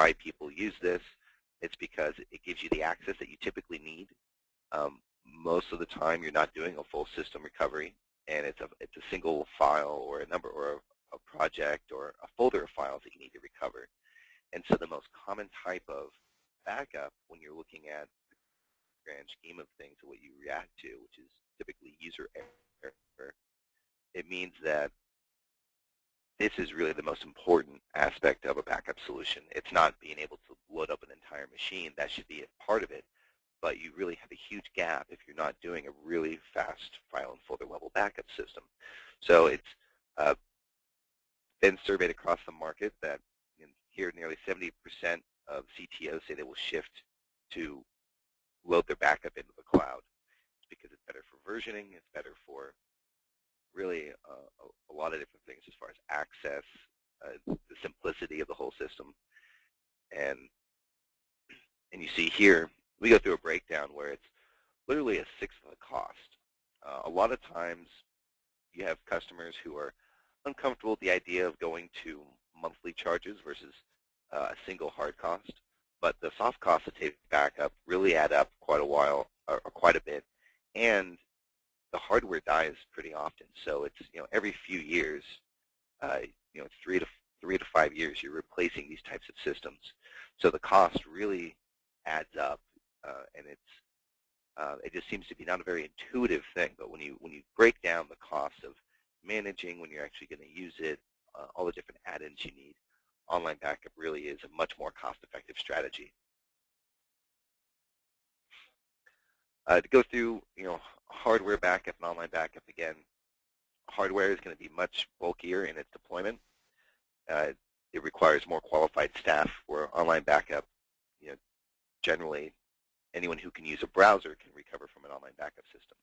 why people use this. It's because it gives you the access that you typically need. Most of the time, you're not doing a full system recovery, and it's a single file or a number or a project or a folder of files that you need to recover. And so the most common type of backup when you're looking at the grand scheme of things and what you react to, which is typically user error, it means that this is really the most important aspect of a backup solution. It's not being able to load up an entire machine. That should be a part of it. But you really have a huge gap if you're not doing a really fast file and folder level backup system. So it's been surveyed across the market that here nearly 70% of CTOs say they will shift to load their backup into the cloud. It's because it's better for versioning, it's better for really a lot of different things as far as access, the simplicity of the whole system. And you see here, we go through a breakdown where it's literally a sixth of the cost. A lot of times you have customers who are uncomfortable with the idea of going to monthly charges versus a single hard cost. But the soft costs to take backup really add up quite a while, or quite a bit. And the hardware dies pretty often. So it's, every few years, it's 3 to 5 years, you're replacing these types of systems. So the cost really adds up, and it just seems to be not a very intuitive thing. But when you break down the cost of managing, when you're actually going to use it, all the different add-ins you need, online backup really is a much more cost-effective strategy. To go through, hardware backup and online backup again, hardware is going to be much bulkier in its deployment. It requires more qualified staff, where online backup, generally anyone who can use a browser can recover from an online backup system.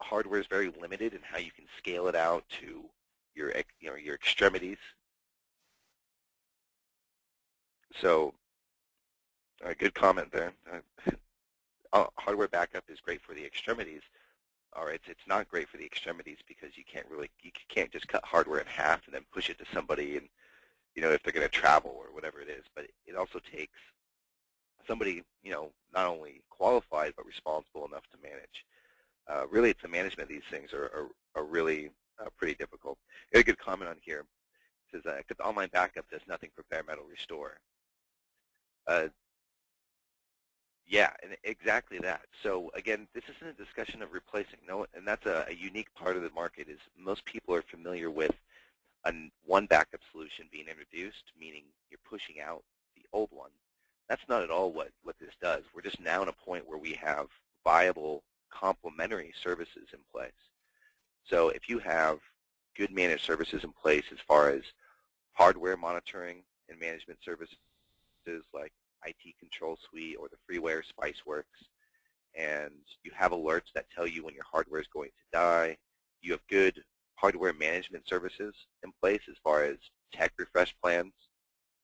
Hardware is very limited in how you can scale it out to your extremities. So, a good comment there. Hardware backup is great for the extremities. All right, it's not great for the extremities because you can't just cut hardware in half and then push it to somebody, and if they're going to travel or whatever it is. But it also takes somebody not only qualified but responsible enough to manage. Really, it's the management of these things are really pretty difficult. I got a good comment on here. It says because online backup does nothing for bare metal restore. Yeah, and exactly that. So again, this isn't a discussion of replacing. No, and that's a unique part of the market. Is most people are familiar with one backup solution being introduced, meaning you're pushing out the old one. That's not at all what this does. We're just now at a point where we have viable complementary services in place. So if you have good managed services in place as far as hardware monitoring and management services like IT Control Suite or the freeware SpiceWorks, and you have alerts that tell you when your hardware is going to die, you have good hardware management services in place as far as tech refresh plans.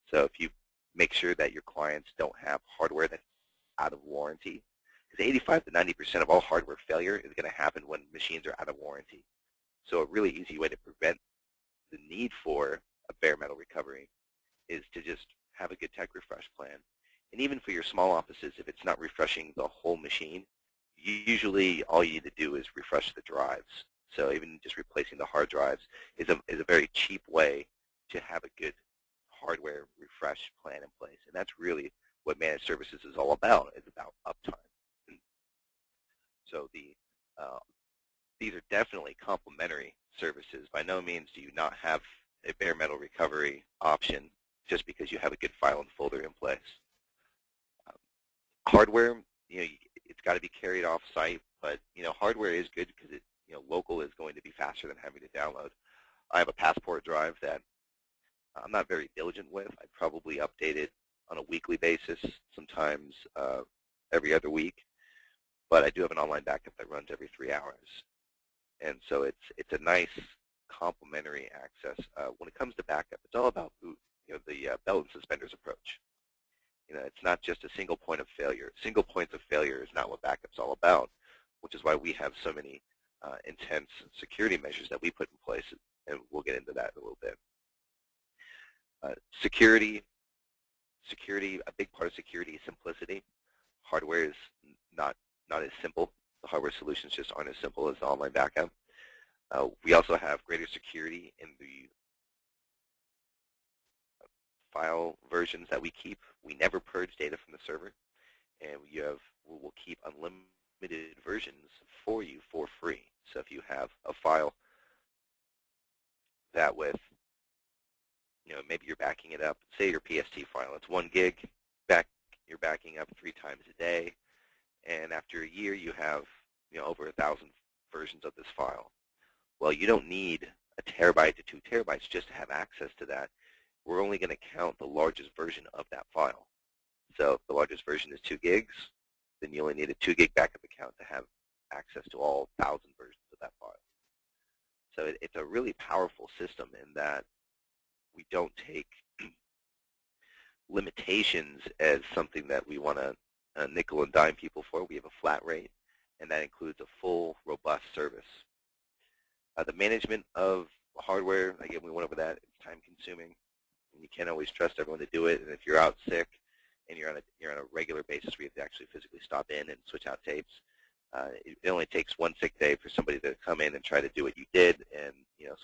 So if you make sure that your clients don't have hardware that's out of warranty, because 85 to 90% of all hardware failure is going to happen when machines are out of warranty. So a really easy way to prevent the need for a bare metal recovery is to just have a good tech refresh plan. And even for your small offices, if it's not refreshing the whole machine, usually all you need to do is refresh the drives. So even just replacing the hard drives is a very cheap way to have a good hardware refresh plan in place. And that's really what managed services is all about. It's about uptime. So these are definitely complementary services. By no means do you not have a bare metal recovery option just because you have a good file and folder in place. Hardware, it's got to be carried off-site, but hardware is good because local is going to be faster than having to download. I have a Passport drive that I'm not very diligent with. I probably update it on a weekly basis, sometimes every other week, but I do have an online backup that runs every 3 hours, and so it's a nice complementary access. When it comes to backup, it's all about the belt and suspenders approach. It's not just a single point of failure. Single points of failure is not what backup's all about, which is why we have so many intense security measures that we put in place, and we'll get into that in a little bit. Security, security, a big part of security is simplicity. Hardware is not as simple. The hardware solutions just aren't as simple as the online backup. We also have greater security in the file versions that we keep. We never purge data from the server, and we'll keep unlimited versions for you for free. So if you have a file that with, maybe you're backing it up, say your PST file, it's 1 gig, you're backing up 3 times a day, and after a year you have over 1,000 versions of this file. Well, you don't need a terabyte to 2 terabytes just to have access to that. We're only going to count the largest version of that file. So if the largest version is 2 gigs, then you only need a 2 gig backup account to have access to all 1,000 versions of that file. So it's a really powerful system in that we don't take limitations as something that we want to nickel and dime people for. We have a flat rate, and that includes a full, robust service. The management of hardware, again, we went over that. It's time-consuming, and you can't always trust everyone to do it. And if you're out sick and you're on a regular basis where you have to actually physically stop in and switch out tapes, it only takes 1 sick day for somebody to come in and try to do what you did and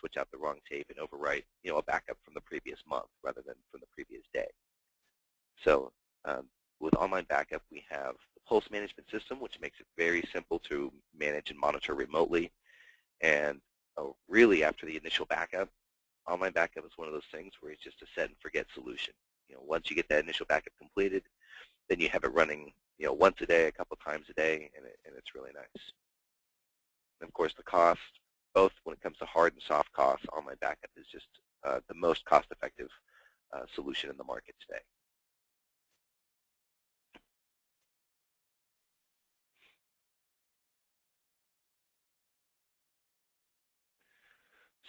switch out the wrong tape and overwrite a backup from the previous month rather than from the previous day. So with online backup, we have the Pulse management system, which makes it very simple to manage and monitor remotely. And really, after the initial backup, online backup is one of those things where it's just a set and forget solution. Once you get that initial backup completed, then you have it running once a day, a couple times a day, and it's really nice. And of course, the cost, both when it comes to hard and soft costs, online backup is just the most cost-effective solution in the market today.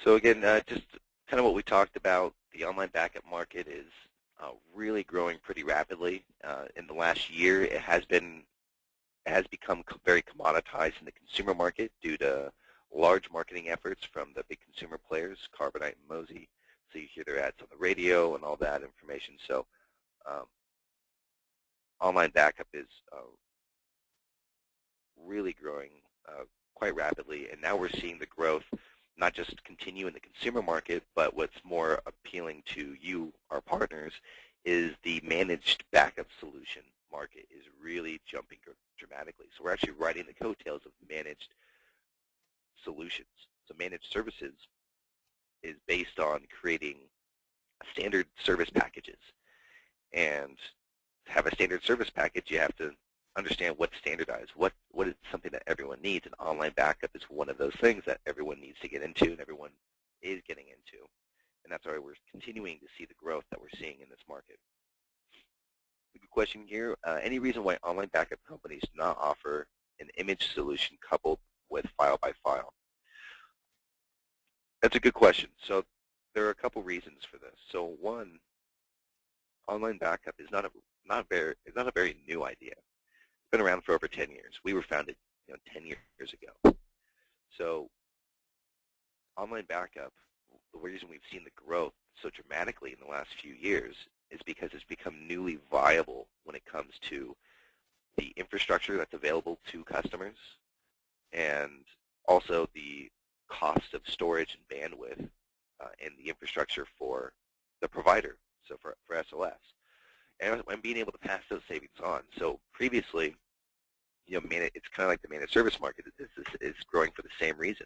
So again, just kind of what we talked about, the online backup market is really growing pretty rapidly. In the last year, it has become very commoditized in the consumer market due to large marketing efforts from the big consumer players, Carbonite and Mozy. So you hear their ads on the radio and all that information. So online backup is really growing quite rapidly, and now we're seeing the growth not just continue in the consumer market, but what's more appealing to you, our partners, is the managed backup solution market is really jumping dramatically. So we're actually riding the coattails of managed solutions. So managed services is based on creating standard service packages. And to have a standard service package, you have to understand what's standardized, what is something that everyone needs, and online backup is one of those things that everyone needs to get into and everyone is getting into. And that's why we're continuing to see the growth that we're seeing in this market. A good question here, any reason why online backup companies do not offer an image solution coupled with file by file? That's a good question. So there are a couple reasons for this. So one, online backup is not a very new idea. Been around for over 10 years. We were founded 10 years ago. So online backup, the reason we've seen the growth so dramatically in the last few years is because it's become newly viable when it comes to the infrastructure that's available to customers and also the cost of storage and bandwidth and the infrastructure for the provider, so for SOS. And being able to pass those savings on. So previously, it's kind of like the managed service market is growing for the same reason.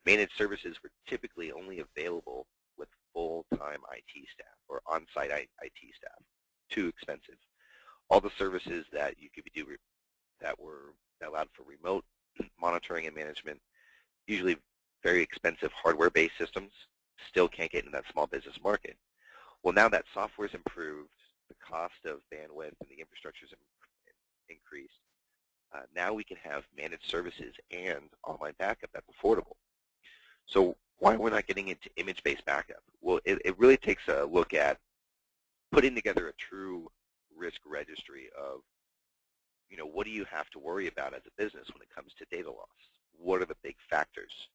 Managed services were typically only available with full-time IT staff or on-site IT staff. Too expensive. All the services that you could do that allowed for remote monitoring and management, usually very expensive hardware-based systems, still can't get into that small business market. Well, now that software's improved, the cost of bandwidth and the infrastructure's increased. Now we can have managed services and online backup that's affordable. So why we're not getting into image-based backup? Well, it really takes a look at putting together a true risk registry of, what do you have to worry about as a business when it comes to data loss? What are the big factors?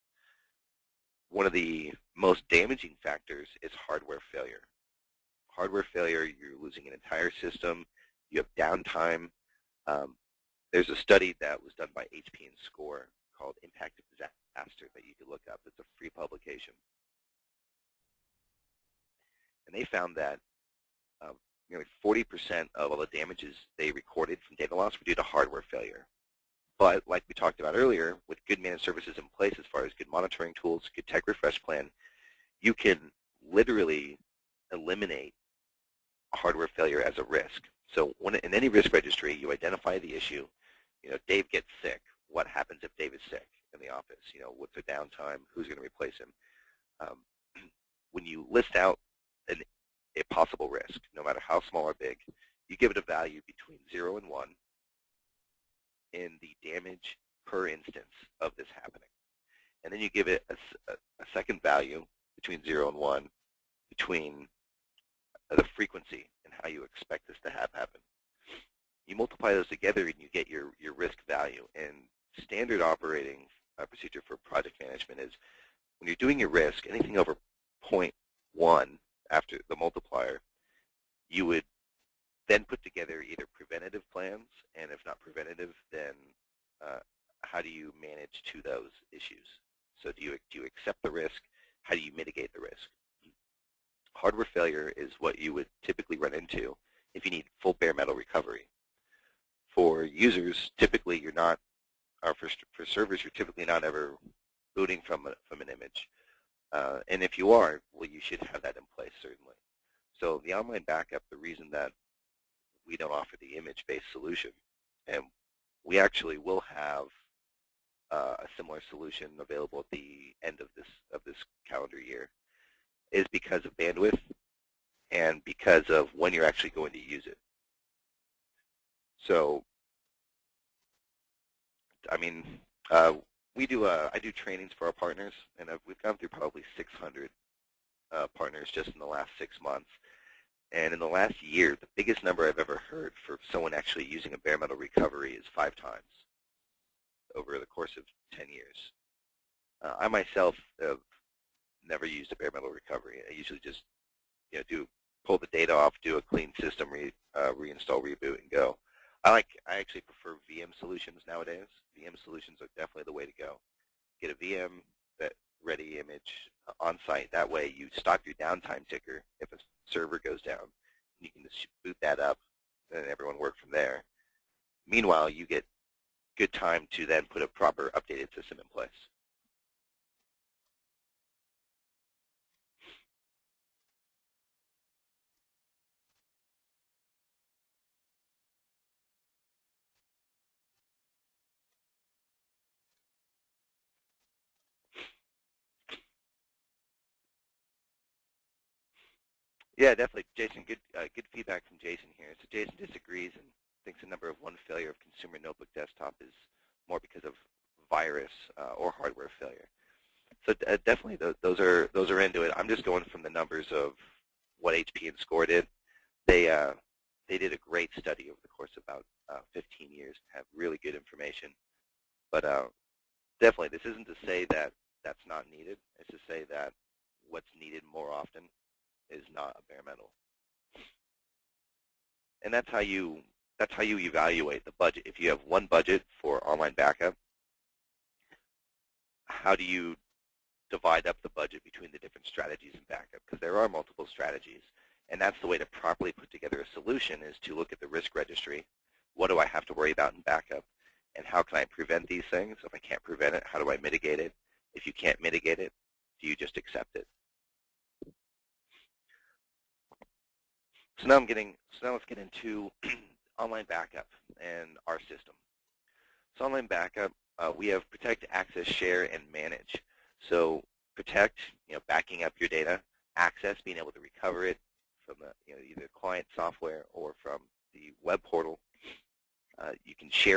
One of the most damaging factors is hardware failure. hardware failure, you're losing an entire system, you have downtime. There's a study that was done by HP and SCORE called Impact of Disaster that you can look up. It's a free publication. And they found that nearly 40% of all the damages they recorded from data loss were due to hardware failure. But like we talked about earlier, with good managed services in place as far as good monitoring tools, good tech refresh plan, you can literally eliminate hardware failure as a risk. So in any risk registry, you identify the issue. Dave gets sick. What happens if Dave is sick in the office? What's the downtime? Who's going to replace him? When you list out a possible risk, no matter how small or big, you give it a value between 0 and 1 in the damage per instance of this happening. And then you give it a second value between 0 and 1 between the frequency and how you expect this to happen. You multiply those together and you get your risk value. And standard operating procedure for project management is when you're doing your risk, anything over 0.1 after the multiplier, you would then put together either preventative plans, and if not preventative, then how do you manage to those issues? So do you accept the risk? How do you mitigate the risk? Hardware failure is what you would typically run into if you need full bare metal recovery. For users, typically you're not, or for servers, you're typically not ever booting from an image. And if you are, well, you should have that in place, certainly. So the online backup, the reason that we don't offer the image-based solution, and we actually will have a similar solution available at the end of this calendar year, is because of bandwidth and because of when you're actually going to use it. So, I mean, I do trainings for our partners, and we've gone through probably 600 partners just in the last 6 months. And in the last year, the biggest number I've ever heard for someone actually using a bare metal recovery is 5 times over the course of 10 years. I myself have never used a bare metal recovery. I usually just pull the data off, do a clean system reinstall, reboot, and go. I actually prefer VM solutions nowadays. VM solutions are definitely the way to go. Get a VM that ready image on site. That way you stop your downtime ticker if a server goes down. You can just boot that up and everyone work from there. Meanwhile, you get good time to then put a proper updated system in place. Yeah, definitely, Jason. Good feedback from Jason here. So Jason disagrees and thinks the number of one failure of consumer notebook desktop is more because of virus or hardware failure. So definitely, those are into it. I'm just going from the numbers of what HP and SCORE did. They did a great study over the course of about 15 years and have really good information. But definitely, this isn't to say that that's not needed. It's to say that what's needed more often is not a bare metal. And that's how you evaluate the budget. If you have one budget for online backup, how do you divide up the budget between the different strategies in backup? Because there are multiple strategies. And that's the way to properly put together a solution, is to look at the risk registry. What do I have to worry about in backup? And how can I prevent these things? If I can't prevent it, how do I mitigate it? If you can't mitigate it, do you just accept it? So now let's get into online backup and our system. So online backup, we have protect, access, share, and manage. So protect, backing up your data. Access, being able to recover it from either client software or from the web portal. You can share